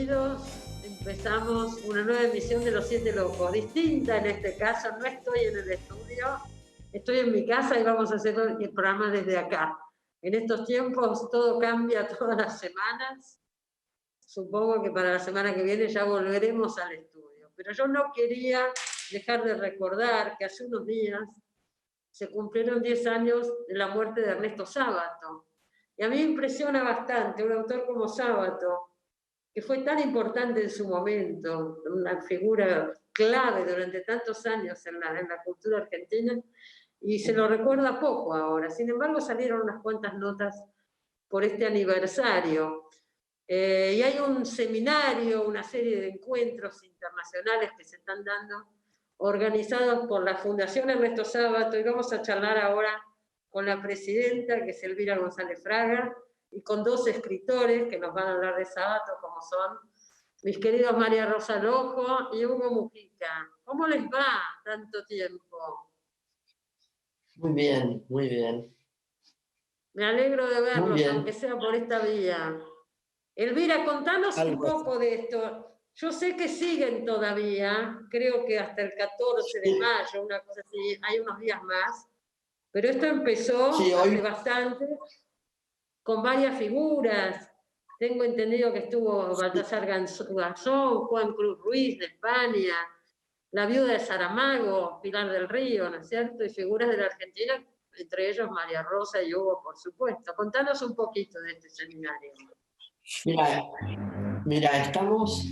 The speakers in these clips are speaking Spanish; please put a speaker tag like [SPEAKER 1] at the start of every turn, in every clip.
[SPEAKER 1] bienvenidos. Empezamos una nueva emisión de Los Siete Locos, distinta en este caso, no estoy en el estudio, estoy en mi casa y vamos a hacer el programa desde acá. En estos tiempos todo cambia todas las semanas, supongo que para la semana que viene ya volveremos al estudio, pero yo no quería dejar de recordar que hace unos días se cumplieron 10 años de la muerte de Ernesto Sábato. Y a mí me impresiona bastante un autor como Sábato, que fue tan importante en su momento, una figura clave durante tantos años en la cultura argentina, y se lo recuerda poco ahora. Sin embargo, salieron unas cuantas notas por este aniversario. Y hay un seminario, una serie de encuentros internacionales que se están dando, organizados por la Fundación Ernesto Sábato, y vamos a charlar ahora con la presidenta, que es Elvira González Fraga, y con dos escritores que nos van a hablar de Sábato, como son mis queridos María Rosa Lojo y Hugo Mujica. ¿Cómo les va tanto tiempo?
[SPEAKER 2] Muy bien, muy bien.
[SPEAKER 1] Me alegro de verlos, aunque sea por esta vía. Elvira, contanos un poco de esto. Yo sé que siguen todavía, creo que hasta el 14 de mayo, una cosa así, hay unos días más, pero esto empezó hace bastante, con varias figuras. Tengo entendido que estuvo Baltasar Garzón, Juan Cruz Ruiz de España, la viuda de Saramago, Pilar del Río, ¿no es cierto? Y figuras de la Argentina, entre ellos María Rosa y Hugo, por supuesto. Contanos un poquito de este seminario.
[SPEAKER 2] Mira, estamos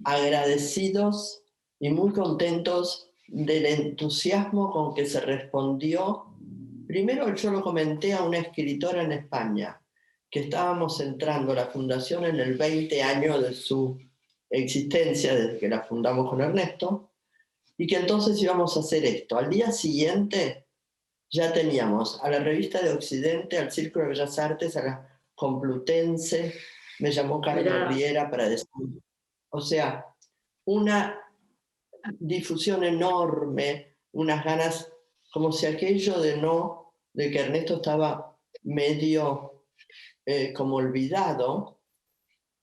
[SPEAKER 2] agradecidos y muy contentos del entusiasmo con que se respondió. Primero yo lo comenté a una escritora en España, que estábamos entrando la fundación en el 20 año de su existencia, desde que la fundamos con Ernesto, y que entonces íbamos a hacer esto. Al día siguiente ya teníamos a la Revista de Occidente, al Círculo de Bellas Artes, a la Complutense, me llamó Carlos Riera para decir, o sea, una difusión enorme, unas ganas, como si aquello de que Ernesto estaba medio como olvidado.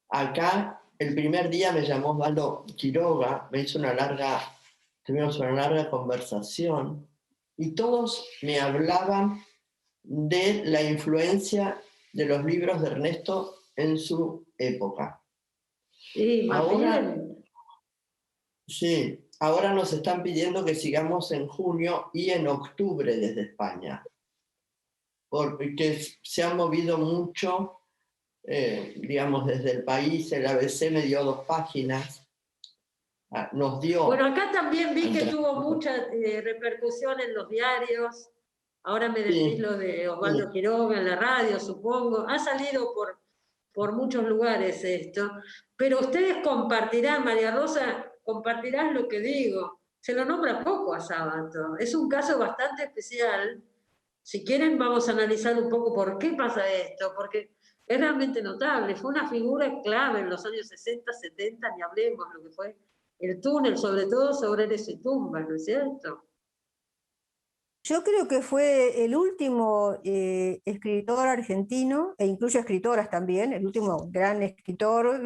[SPEAKER 2] Acá, el primer día me llamó Osvaldo Quiroga, tuvimos una larga conversación, y todos me hablaban de la influencia de los libros de Ernesto en su época.
[SPEAKER 1] Sí,
[SPEAKER 2] ahora nos están pidiendo que sigamos en junio y en octubre desde España, porque se ha movido mucho, digamos, desde el país. El ABC me dio 2 páginas, nos dio...
[SPEAKER 1] Bueno, acá también vi que tuvo mucha repercusión en los diarios. Ahora me decís lo de Osvaldo Quiroga en la radio, supongo. Ha salido por muchos lugares esto. Pero ustedes compartirán, María Rosa, compartirán lo que digo. Se lo nombra poco a Sábato. Es un caso bastante especial. Si quieren, vamos a analizar un poco por qué pasa esto, porque es realmente notable. Fue una figura clave en los años 60, 70, ni hablemos lo que fue el túnel, sobre todo sobre Eres y Tumbas, ¿no es cierto?
[SPEAKER 3] Yo creo que fue el último escritor argentino, e incluso escritoras también, el último gran escritor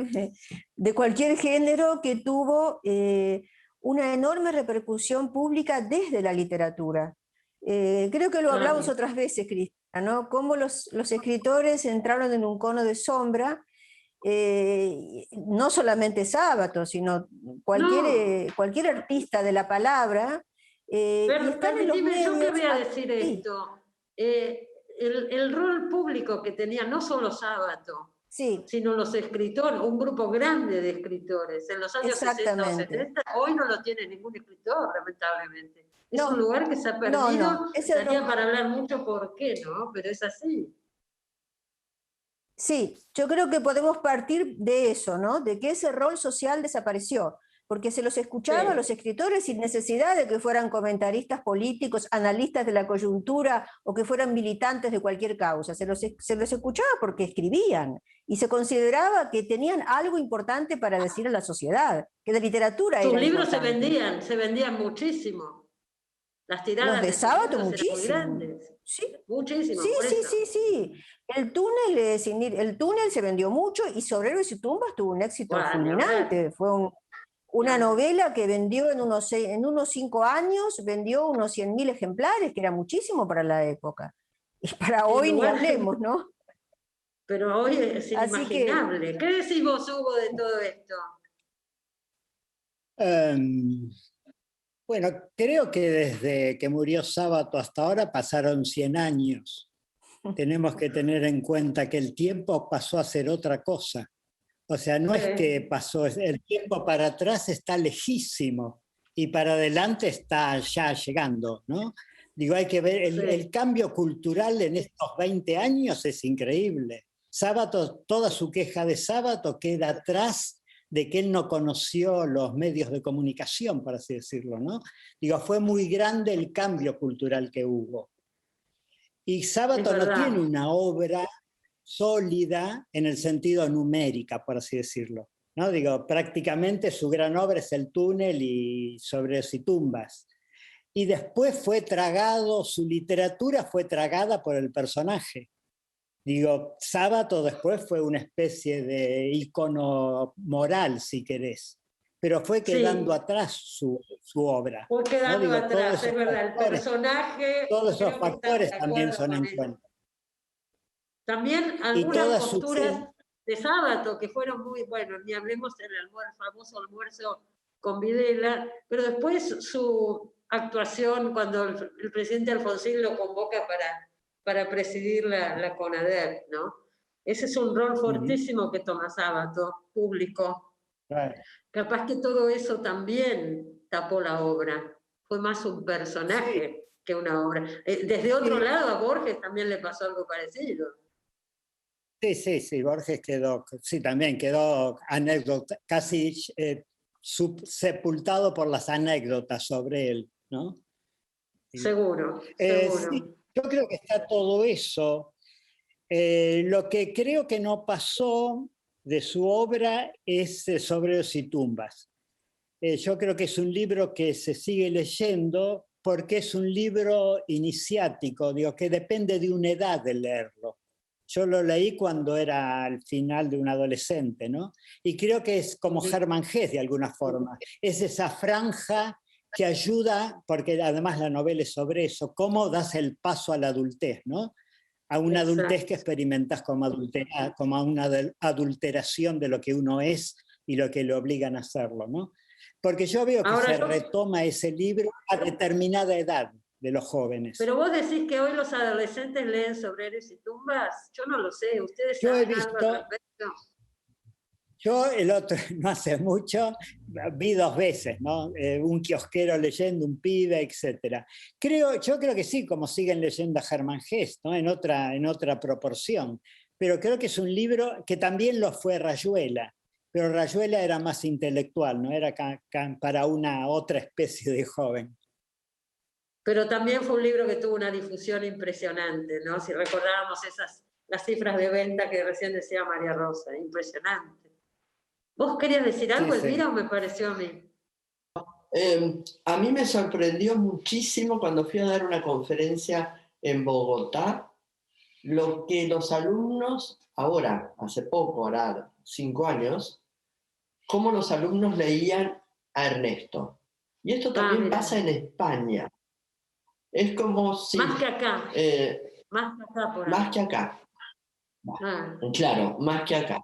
[SPEAKER 3] de cualquier género que tuvo una enorme repercusión pública desde la literatura. Creo que lo hablamos otras veces, Cristina, ¿no? Cómo los escritores entraron en un cono de sombra, no solamente Sábato, sino cualquier artista de la palabra.
[SPEAKER 1] Permitime, yo que voy a decir esto. El rol público que tenía no solo Sábato, sino los escritores, un grupo grande de escritores en los años 60 o 70, hoy no lo tiene ningún escritor, lamentablemente. Es un lugar que se ha perdido, daría para hablar mucho por qué, ¿no? Pero es así.
[SPEAKER 3] Sí, yo creo que podemos partir de eso, ¿no? De que ese rol social desapareció, porque se los escuchaba a los escritores sin necesidad de que fueran comentaristas políticos, analistas de la coyuntura o que fueran militantes de cualquier causa. Se los escuchaba porque escribían y se consideraba que tenían algo importante para decir a la sociedad, que la literatura era
[SPEAKER 1] importante. Sus libros se vendían muchísimo. Las tiradas
[SPEAKER 3] Los de Sábato,
[SPEAKER 1] eran muy
[SPEAKER 3] muchísimo.
[SPEAKER 1] grandes.
[SPEAKER 3] Sí,
[SPEAKER 1] Muchísimo,
[SPEAKER 3] sí,
[SPEAKER 1] por
[SPEAKER 3] sí,
[SPEAKER 1] eso.
[SPEAKER 3] sí, sí. El túnel se vendió mucho y Sobre Héroes y Tumbas tuvo un éxito
[SPEAKER 1] Bueno, ni
[SPEAKER 3] fulminante. Fue una
[SPEAKER 1] hablar.
[SPEAKER 3] novela que vendió en unos 5 años, vendió unos 100.000 ejemplares, que era muchísimo para la época. Y para
[SPEAKER 1] En
[SPEAKER 3] hoy ni
[SPEAKER 1] lugar,
[SPEAKER 3] hablemos, ¿no?
[SPEAKER 1] pero hoy es
[SPEAKER 3] Así que,
[SPEAKER 1] inimaginable. ¿Qué decís vos, Hugo, de todo esto?
[SPEAKER 4] Em, bueno, creo que desde que murió Sábato hasta ahora pasaron 100 años. Tenemos que tener en cuenta que el tiempo pasó a ser otra cosa. O sea, no es que pasó, el tiempo para atrás está lejísimo y para adelante está ya llegando, ¿no? Digo, hay que ver, el cambio cultural en estos 20 años es increíble. Sábato, toda su queja de Sábato queda atrás de que él no conoció los medios de comunicación, por así decirlo, ¿no? Digo, fue muy grande el cambio cultural que hubo. Y Sábato no tiene una obra sólida en el sentido numérica, por así decirlo, ¿no? Digo, prácticamente su gran obra es El túnel y Sobre Héroes y Tumbas. Y después fue tragado, su literatura fue tragada por el personaje. Digo, Sábato después fue una especie de ícono moral, si querés, pero fue quedando atrás su obra.
[SPEAKER 1] Fue quedando, ¿no? Digo, atrás, es verdad, el personaje...
[SPEAKER 4] Todos esos factores también son en cuenta.
[SPEAKER 1] También algunas posturas de Sábato que fueron muy, bueno, ni hablemos del famoso almuerzo con Videla, pero después su actuación cuando el presidente Alfonsín lo convoca para presidir la CONADER, ¿no? Ese es un rol fortísimo que toma Sábato, público. Capaz que todo eso también tapó la obra, fue más un personaje que una obra. Desde otro lado a Borges también le pasó algo parecido.
[SPEAKER 4] Sí, Borges también quedó anécdota, casi sepultado por las anécdotas sobre él, ¿no?
[SPEAKER 1] Seguro.
[SPEAKER 4] Sí, yo creo que está todo eso. Lo que creo que no pasó de su obra es Sobre Héroes y Tumbas. Yo creo que es un libro que se sigue leyendo porque es un libro iniciático, digo, que depende de una edad de leerlo. Yo lo leí cuando era al final de un adolescente, ¿no? Y creo que es como Hermann Hesse de alguna forma. Es esa franja que ayuda, porque además la novela es sobre eso, cómo das el paso a la adultez, ¿no? A una adultez que experimentas como una adulteración de lo que uno es y lo que le obligan a hacerlo, ¿no? Porque yo veo que se retoma ese libro a determinada edad de los jóvenes.
[SPEAKER 1] Pero vos decís que hoy los adolescentes leen Sobre Héroes y Tumbas. Yo no lo sé. ¿Ustedes
[SPEAKER 4] saben
[SPEAKER 1] algo al respecto?
[SPEAKER 4] Yo no hace mucho, vi 2 veces, ¿no? Un kiosquero leyendo, un pibe, etc. Yo creo que sí, como siguen leyendo a Hermann Hesse, ¿no? En otra proporción. Pero creo que es un libro que también lo fue Rayuela, pero Rayuela era más intelectual, no era para una otra especie de joven.
[SPEAKER 1] Pero también fue un libro que tuvo una difusión impresionante, ¿no? Si recordábamos las cifras de venta que recién decía María Rosa, impresionante. ¿Vos querías decir algo, Elvira, o me pareció a mí?
[SPEAKER 2] A mí me sorprendió muchísimo cuando fui a dar una conferencia en Bogotá, lo que los alumnos, hace poco, ahora 5 años, cómo los alumnos leían a Ernesto. Y esto también pasa en España. Es como si...
[SPEAKER 1] Más que acá. Más que acá, por ahí.
[SPEAKER 2] Más que acá. Claro, más que acá.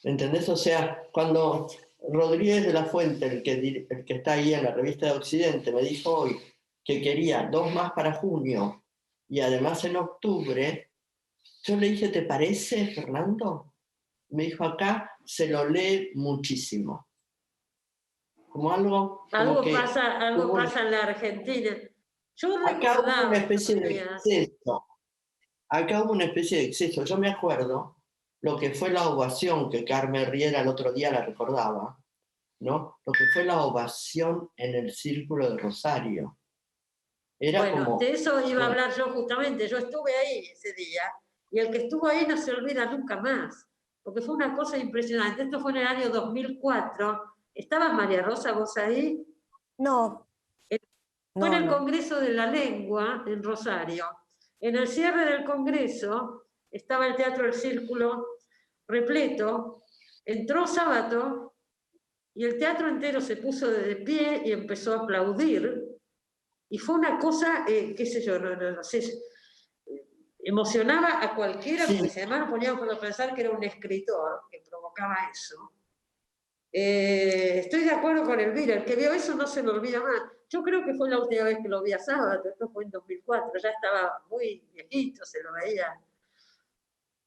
[SPEAKER 2] ¿Entendés? O sea, cuando Rodríguez de la Fuente, el que está ahí en la revista de Occidente, me dijo hoy que quería 2 más para junio y además en octubre, yo le dije, ¿te parece, Fernando? Me dijo, acá se lo lee muchísimo. Como algo
[SPEAKER 1] pasa en la Argentina. Yo
[SPEAKER 2] acá hubo una especie de exceso. Acá hubo una especie de exceso. Yo me acuerdo lo que fue la ovación, que Carmen Riera el otro día la recordaba, ¿no? Lo que fue la ovación en el Círculo de Rosario. Era como...
[SPEAKER 1] de eso iba a hablar yo justamente. Yo estuve ahí ese día, y el que estuvo ahí no se olvida nunca más, porque fue una cosa impresionante. Esto fue en el año 2004. ¿Estabas, María Rosa, vos ahí?
[SPEAKER 3] No.
[SPEAKER 1] Fue en el
[SPEAKER 3] no.
[SPEAKER 1] Congreso de la Lengua en Rosario. En el cierre del Congreso estaba el Teatro del Círculo repleto, entró Sábato y el teatro entero se puso de pie y empezó a aplaudir. Y fue una cosa, qué sé yo, no sé, emocionaba a cualquiera,
[SPEAKER 2] Sí.
[SPEAKER 1] porque además nos poníamos a pensar que era un escritor que provocaba eso. Estoy de acuerdo con Elvira, el que vio eso no se lo olvida más. Yo creo que fue la última vez que lo vi a Sábato, esto fue en 2004, ya estaba muy viejito, se lo veía,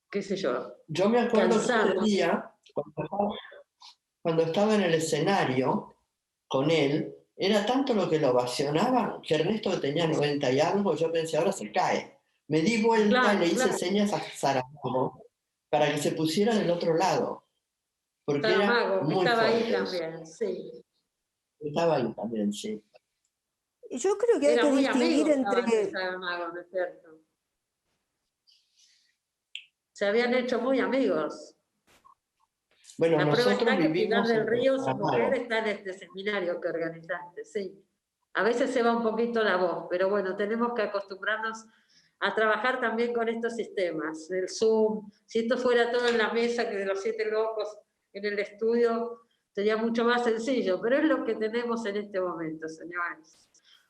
[SPEAKER 1] qué sé yo,
[SPEAKER 2] Yo me acuerdo que
[SPEAKER 1] cansado.
[SPEAKER 2] ese día, cuando estaba en el escenario con él, era tanto lo que lo ovacionaban que Ernesto, que tenía 90 y algo, yo pensé, ahora se cae. Me di vuelta
[SPEAKER 1] Claro,
[SPEAKER 2] y le hice
[SPEAKER 1] claro.
[SPEAKER 2] señas a Saramago para que se pusiera del otro lado, porque era
[SPEAKER 1] Saramago, que
[SPEAKER 2] muy
[SPEAKER 1] estaba ahí
[SPEAKER 2] fuerte eso.
[SPEAKER 1] también, sí.
[SPEAKER 2] Estaba ahí también, sí.
[SPEAKER 3] Yo creo que hay
[SPEAKER 1] Era
[SPEAKER 3] que
[SPEAKER 1] muy
[SPEAKER 3] distinguir
[SPEAKER 1] amigo estaban de
[SPEAKER 3] entre...
[SPEAKER 1] Saramago, ¿no es cierto? Se habían hecho muy amigos.
[SPEAKER 2] Bueno,
[SPEAKER 1] La prueba
[SPEAKER 2] nosotros
[SPEAKER 1] está que Pilar
[SPEAKER 2] vivimos
[SPEAKER 1] del
[SPEAKER 2] entre
[SPEAKER 1] Río, su mujer,
[SPEAKER 2] Saramago.
[SPEAKER 1] está en este seminario que organizaste, sí. A veces se va un poquito la voz, pero bueno, tenemos que acostumbrarnos a trabajar también con estos sistemas. El Zoom, si esto fuera todo en la mesa, que de los 7 locos en el estudio, sería mucho más sencillo, pero es lo que tenemos en este momento, señores.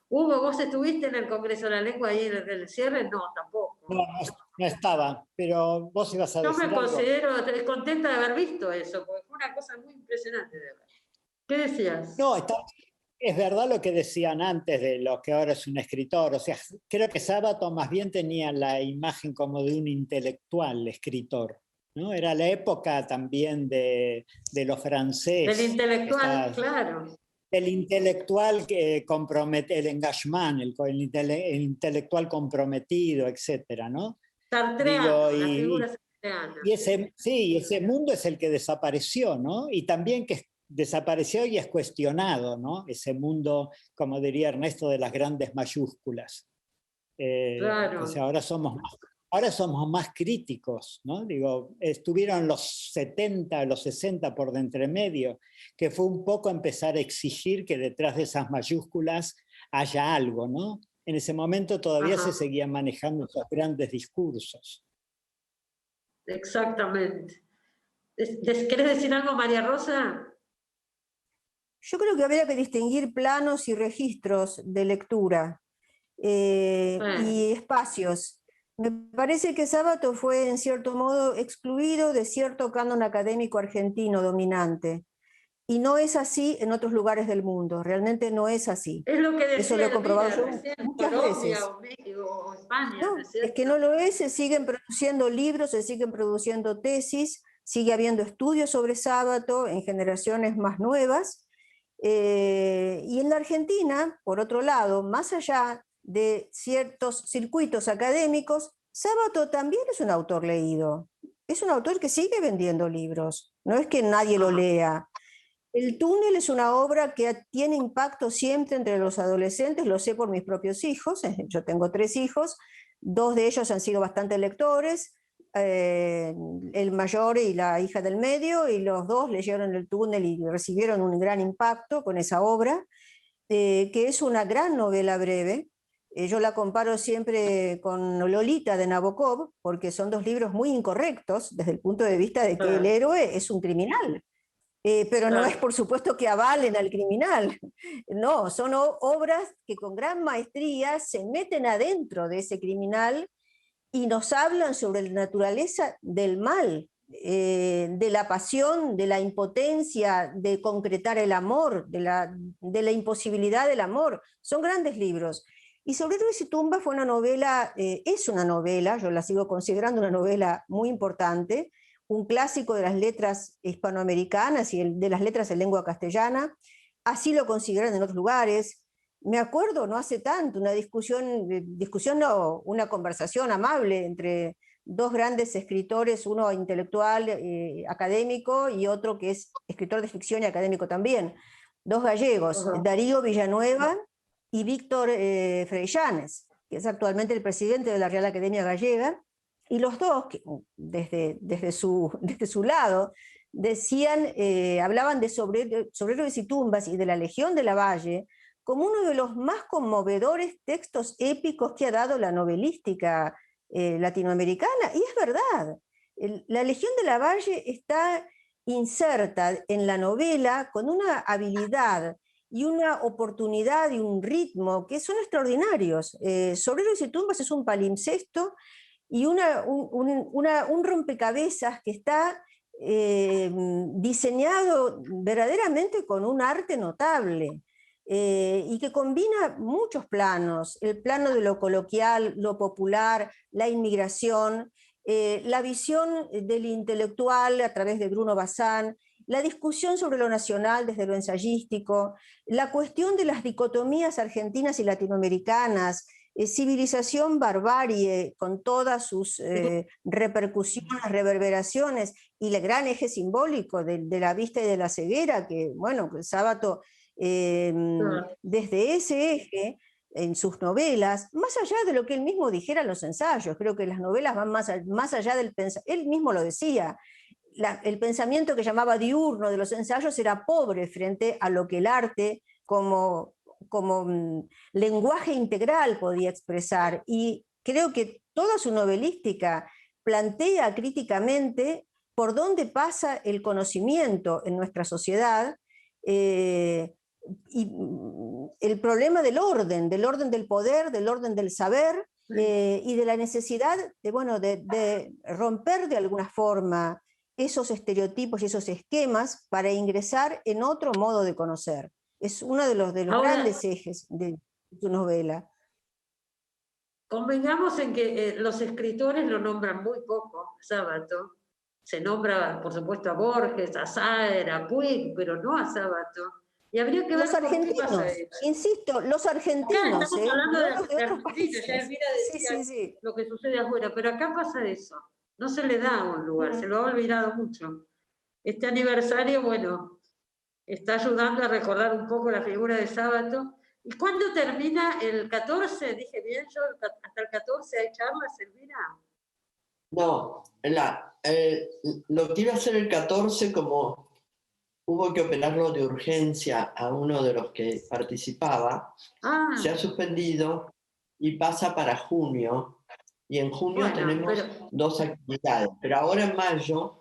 [SPEAKER 1] Hugo, ¿vos estuviste en el Congreso de la Lengua ahí en el cierre? No, tampoco.
[SPEAKER 4] No estaba, pero vos ibas a
[SPEAKER 1] Yo me
[SPEAKER 4] decir algo.
[SPEAKER 1] considero contenta de haber visto eso, porque fue una cosa muy impresionante de ver. ¿Qué decías?
[SPEAKER 4] No, es verdad lo que decían antes de lo que ahora es un escritor. O sea, creo que Sábato más bien tenía la imagen como de un intelectual escritor, ¿no? Era la época también de lo francés.
[SPEAKER 1] Del intelectual, claro.
[SPEAKER 4] El intelectual que compromete, el engagement, el intelectual comprometido, etcétera, ¿no?
[SPEAKER 1] Sartreano,
[SPEAKER 4] Digo,
[SPEAKER 1] la figura sartreana.
[SPEAKER 4] ese mundo es el que desapareció, ¿no? Y también que desapareció y es cuestionado, ¿no? Ese mundo, como diría Ernesto, de las grandes mayúsculas.
[SPEAKER 1] Claro.
[SPEAKER 4] O sea, ahora somos más críticos, ¿no? Digo, estuvieron los 70, los 60 por de entremedio, que fue un poco empezar a exigir que detrás de esas mayúsculas haya algo, ¿no? En ese momento todavía se seguían manejando esos grandes discursos.
[SPEAKER 1] Exactamente. ¿Querés decir algo, María Rosa?
[SPEAKER 3] Yo creo que habría que distinguir planos y registros de lectura y espacios. Me parece que Sábato fue en cierto modo excluido de cierto canon académico argentino dominante. Y no es así en otros lugares del mundo, realmente no es así.
[SPEAKER 1] Es lo que decía
[SPEAKER 3] Eso lo he comprobado yo
[SPEAKER 1] recién,
[SPEAKER 3] muchas
[SPEAKER 1] Colombia
[SPEAKER 3] veces.
[SPEAKER 1] o México o España,
[SPEAKER 3] No,
[SPEAKER 1] ¿no es cierto?
[SPEAKER 3] es que no lo es, se siguen produciendo libros, se siguen produciendo tesis, sigue habiendo estudios sobre Sábato en generaciones más nuevas. Y en la Argentina, por otro lado, más allá de ciertos circuitos académicos, Sábato también es un autor leído. Es un autor que sigue vendiendo libros, no es que nadie lo lea. El túnel es una obra que tiene impacto siempre entre los adolescentes, lo sé por mis propios hijos, yo tengo 3 hijos, 2 de ellos han sido bastante lectores, el mayor y la hija del medio, y los 2 leyeron el túnel y recibieron un gran impacto con esa obra, que es una gran novela breve. Yo la comparo siempre con Lolita de Nabokov, porque son 2 libros muy incorrectos desde el punto de vista de que el héroe es un criminal. Pero no es por supuesto que avalen al criminal, no, son obras que con gran maestría se meten adentro de ese criminal y nos hablan sobre la naturaleza del mal, de la pasión, de la impotencia de concretar el amor, de la imposibilidad del amor. Son grandes libros. Y sobre Héroes y Tumbas fue una novela, es una novela, yo la sigo considerando una novela muy importante, un clásico de las letras hispanoamericanas y de las letras en lengua castellana. Así lo consideran en otros lugares. Me acuerdo, no hace tanto, una una conversación amable entre 2 grandes escritores, uno intelectual, académico, y otro que es escritor de ficción y académico también. 2 gallegos, Darío Villanueva y Víctor Freillanes, que es actualmente el presidente de la Real Academia Gallega. Y los 2, desde su lado, decían, hablaban sobre Héroes y Tumbas y de la Legión de Lavalle como uno de los más conmovedores textos épicos que ha dado la novelística latinoamericana, y es verdad. La Legión de Lavalle está inserta en la novela con una habilidad y una oportunidad y un ritmo que son extraordinarios. Sobreros y tumbas es un palimpsesto y un rompecabezas que está diseñado verdaderamente con un arte notable. Y que combina muchos planos, el plano de lo coloquial, lo popular, la inmigración, la visión del intelectual a través de Bruno Bazán, la discusión sobre lo nacional desde lo ensayístico, la cuestión de las dicotomías argentinas y latinoamericanas, civilización, barbarie, con todas sus repercusiones, reverberaciones, y el gran eje simbólico de la vista y de la ceguera, que, bueno, Sábato desde ese eje, en sus novelas, más allá de lo que él mismo dijera en los ensayos, creo que las novelas van más allá del pensamiento, él mismo lo decía, el pensamiento que llamaba diurno de los ensayos era pobre frente a lo que el arte como lenguaje integral podía expresar, y creo que toda su novelística plantea críticamente por dónde pasa el conocimiento en nuestra sociedad, y el problema del orden del poder, del orden del saber, y de la necesidad de romper de alguna forma esos estereotipos y esos esquemas para ingresar en otro modo de conocer. Es uno de los grandes ejes de tu novela.
[SPEAKER 1] Convengamos en que los escritores lo nombran muy poco, Sábato. Se nombra, por supuesto, a Borges, a Saer, a Puig, pero no a Sábato. Y habría que ver
[SPEAKER 3] los argentinos, insisto, los argentinos.
[SPEAKER 1] Acá estamos hablando
[SPEAKER 3] no
[SPEAKER 1] de
[SPEAKER 3] los de otros países.
[SPEAKER 1] Ya Elvira decía
[SPEAKER 3] sí.
[SPEAKER 1] lo que sucede afuera, pero acá pasa eso. No se le da un lugar, se lo ha olvidado mucho. Este aniversario, bueno, está ayudando a recordar un poco la figura de Sábato. ¿Y cuándo termina? ¿El 14? Dije bien yo, hasta el 14 hay charlas, Elvira.
[SPEAKER 2] No, lo que iba a ser el 14, como hubo que operarlo de urgencia a uno de los que participaba, se ha suspendido y pasa para junio. Y en junio tenemos 2 actividades. Pero ahora en mayo,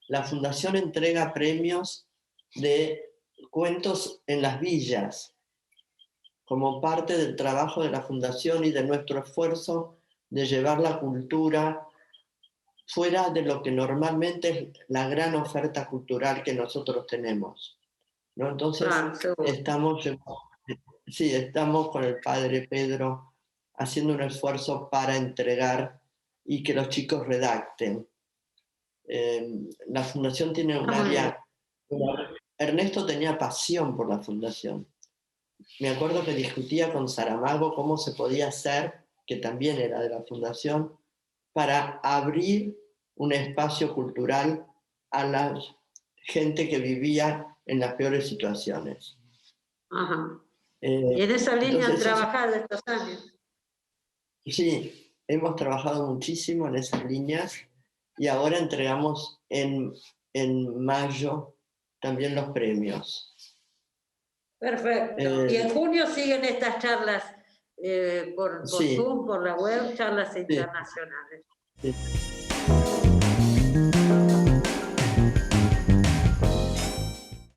[SPEAKER 2] la Fundación entrega premios de cuentos en las villas, como parte del trabajo de la Fundación y de nuestro esfuerzo de llevar la cultura fuera de lo que normalmente es la gran oferta cultural que nosotros tenemos, ¿no? Entonces, estamos con el padre Pedro haciendo un esfuerzo para entregar y que los chicos redacten. La Fundación tiene un área... Ernesto tenía pasión por la Fundación. Me acuerdo que discutía con Saramago cómo se podía hacer, que también era de la Fundación, para abrir un espacio cultural a la gente que vivía en las peores situaciones.
[SPEAKER 1] Ajá. Y en esa línea han trabajado estos años.
[SPEAKER 2] Sí, hemos trabajado muchísimo en esas líneas y ahora entregamos en mayo también los premios.
[SPEAKER 1] Perfecto. Y en junio siguen estas charlas por Zoom, por la web, charlas internacionales.
[SPEAKER 2] Sí.